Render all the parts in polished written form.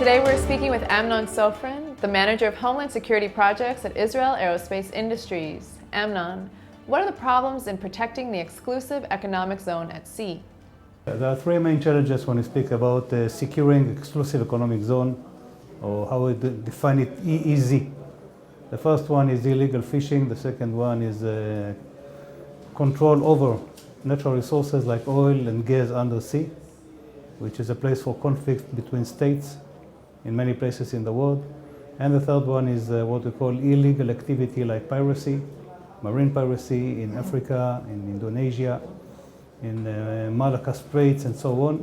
Today we're speaking with Amnon Sofrin, the Manager of Homeland Security Projects at Israel Aerospace Industries. Amnon, what are the problems in protecting the exclusive economic zone at sea? There are three main challenges when we speak about securing exclusive economic zone, or how we define it, EEZ. The first one is illegal fishing. The second one is control over natural resources like oil and gas under sea, which is a place for conflict between states in many places in the world. And the third one is what we call illegal activity like piracy, marine piracy in Africa, in Indonesia, in Malacca Straits and so on,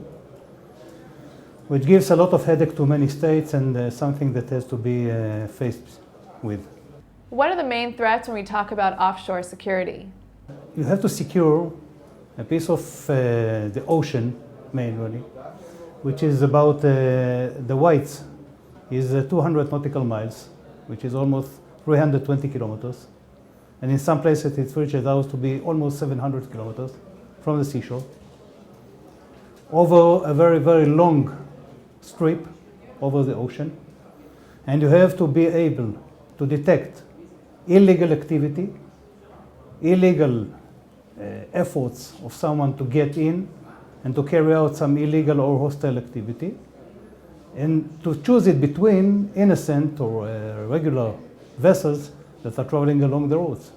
which gives a lot of headache to many states and something that has to be faced with. What are the main threats when we talk about offshore security? You have to secure a piece of the ocean manually, which is about the width is 200 nautical miles, which is almost 320 kilometers. And in some places it reaches out to be almost 700 kilometers from the seashore, over a very, very long strip over the ocean. And you have to be able to detect illegal activity, illegal efforts of someone to get in and to carry out some illegal or hostile activity, and to choose it between innocent or regular vessels that are traveling along the roads,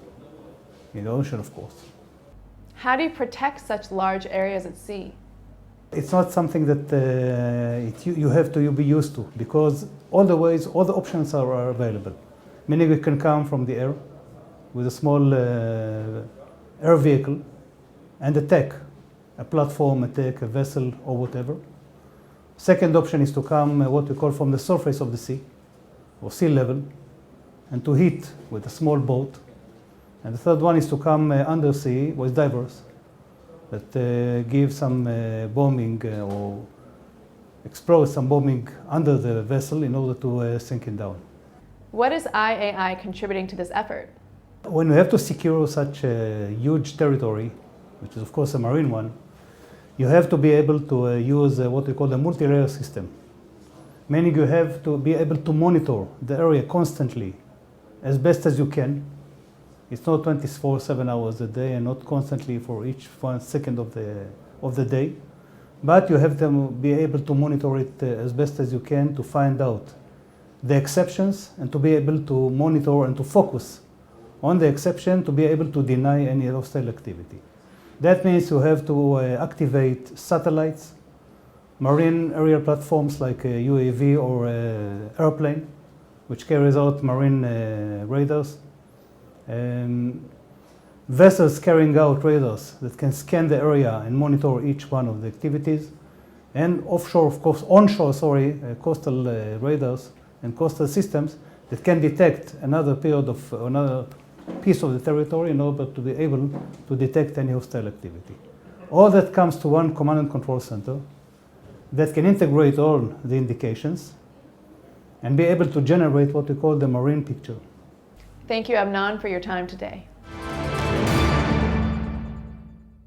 in the ocean, of course. How do you protect such large areas at sea? It's not something that you have to be used to, because all the options are available. Meaning we can come from the air with a small air vehicle and attack a platform, attack a vessel or whatever. Second option is to come what we call from the surface of the sea or sea level and to hit with a small boat. And the third one is to come undersea with divers that give some bombing or explode some bombing under the vessel in order to sink it down. What is IAI contributing to this effort? When we have to secure such a huge territory, which is of course a marine one, you have to be able to use what we call a multi-layer system. Meaning you have to be able to monitor the area constantly as best as you can. It's not 24/7 hours a day and not constantly for each 1 second of the day, but you have to be able to monitor it as best as you can to find out the exceptions and to be able to monitor and to focus on the exception to be able to deny any hostile activity. That means you have to activate satellites, marine aerial platforms like a UAV or airplane, which carries out marine radars, vessels carrying out radars that can scan the area and monitor each one of the activities, and offshore, of course, onshore, coastal radars and coastal systems that can detect another piece of the territory in order to be able to detect any hostile activity. All that comes to one command and control center that can integrate all the indications and be able to generate what we call the marine picture. Thank you, Amnon, for your time today.